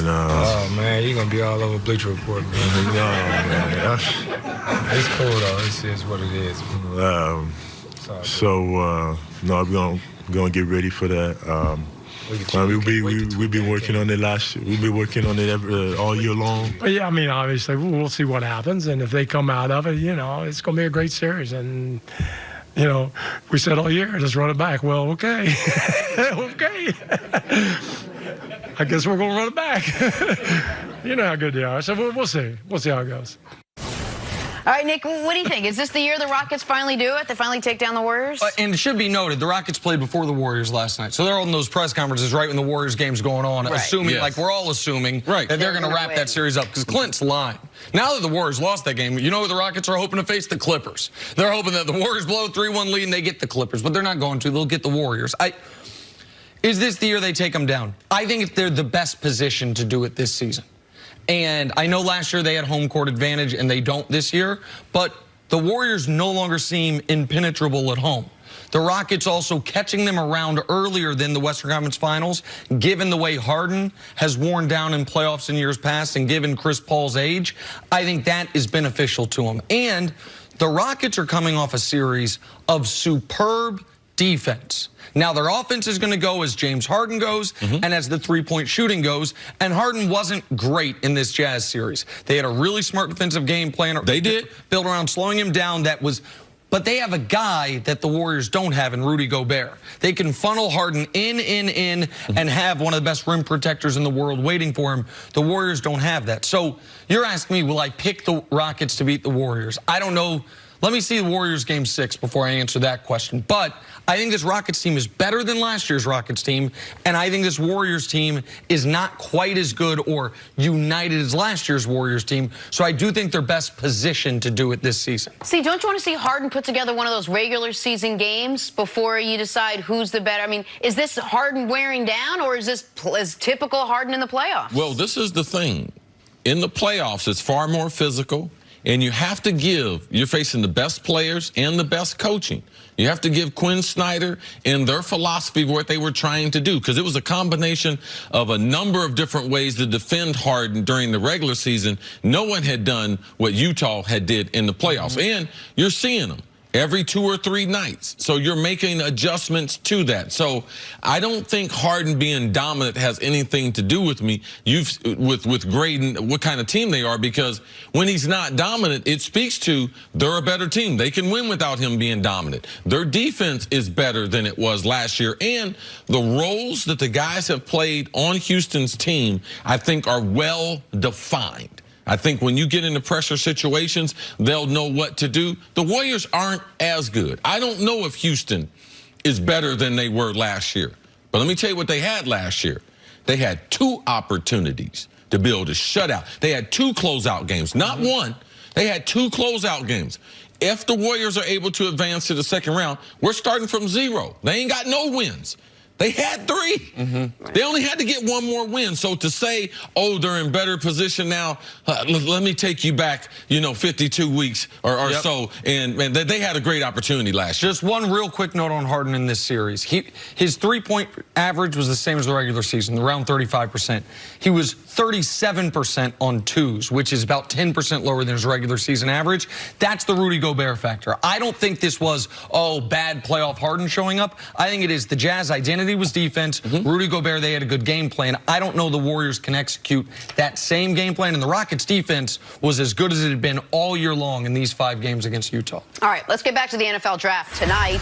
oh, man, you're going to be all over Bleacher Report, man. No, man. It's cool, though. It's what it is. No, we're gonna get ready for that. We've been working on it last year. We've been working on it all year long. Yeah, I mean, obviously, we'll see what happens. And if they come out of it, it's going to be a great series. And, we said all year, just run it back. Well, okay. Okay. I guess we're going to run it back. You know how good they are. So we'll see. We'll see how it goes. All right, Nick, what do you think? Is this the year the Rockets finally do it? They finally take down the Warriors? And it should be noted, the Rockets played before the Warriors last night. So they're holding those press conferences right when the Warriors game's going on, assuming, like we're all assuming, that they're going to wrap that series up. Because Clint's lying. Now that the Warriors lost that game, you know what the Rockets are hoping to face? The Clippers. They're hoping that the Warriors blow a 3-1 lead and they get the Clippers. But they're not going to. They'll get the Warriors. Is this the year they take them down? I think they're the best position to do it this season. And I know last year they had home court advantage and they don't this year, but the Warriors no longer seem impenetrable at home. The Rockets also catching them around earlier than the Western Conference Finals, given the way Harden has worn down in playoffs in years past and given Chris Paul's age, I think that is beneficial to them. And the Rockets are coming off a series of superb defense. Now, their offense is going to go as James Harden goes and as the three-point shooting goes, and Harden wasn't great in this Jazz series. They had a really smart defensive game plan. They did. Built around slowing him down. But they have a guy that the Warriors don't have in Rudy Gobert. They can funnel Harden in, and have one of the best rim protectors in the world waiting for him. The Warriors don't have that. So you're asking me, will I pick the Rockets to beat the Warriors? I don't know. Let me see the Warriors game 6 before I answer that question. But I think this Rockets team is better than last year's Rockets team, and I think this Warriors team is not quite as good or united as last year's Warriors team. So I do think they're best positioned to do it this season. See, don't you want to see Harden put together one of those regular season games before you decide who's the better? I mean, is this Harden wearing down, or is this typical Harden in the playoffs? Well, this is the thing. In the playoffs, it's far more physical. And you have to you're facing the best players and the best coaching. You have to give Quinn Snyder and their philosophy what they were trying to do, because it was a combination of a number of different ways to defend Harden during the regular season. No one had done what Utah had did in the playoffs. And you're seeing them every 2 or 3 nights. So you're making adjustments to that. So I don't think Harden being dominant has anything to do with me, with grading what kind of team they are, because when he's not dominant, it speaks to they're a better team. They can win without him being dominant. Their defense is better than it was last year. And the roles that the guys have played on Houston's team, I think, are well defined. I think when you get into pressure situations, they'll know what to do. The Warriors aren't as good. I don't know if Houston is better than they were last year. But let me tell you what they had last year. They had 2 opportunities to build a shutout. They had 2 closeout games, not one. They had 2 closeout games. If the Warriors are able to advance to the second round, we're starting from 0. They ain't got no wins. They had 3. They only had to get 1 more win. So to say, oh, they're in better position now, let me take you back, 52 weeks or so. And they had a great opportunity last year. Just one real quick note on Harden in this series. His three-point average was the same as the regular season, around 35%. He was 37% on twos, which is about 10% lower than his regular season average. That's the Rudy Gobert factor. I don't think this was, bad playoff Harden showing up. I think it is the Jazz identity was defense. Rudy Gobert, they had a good game plan. I don't know the Warriors can execute that same game plan, and the Rockets defense was as good as it had been all year long in these 5 games against Utah. All right, let's get back to the NFL draft tonight.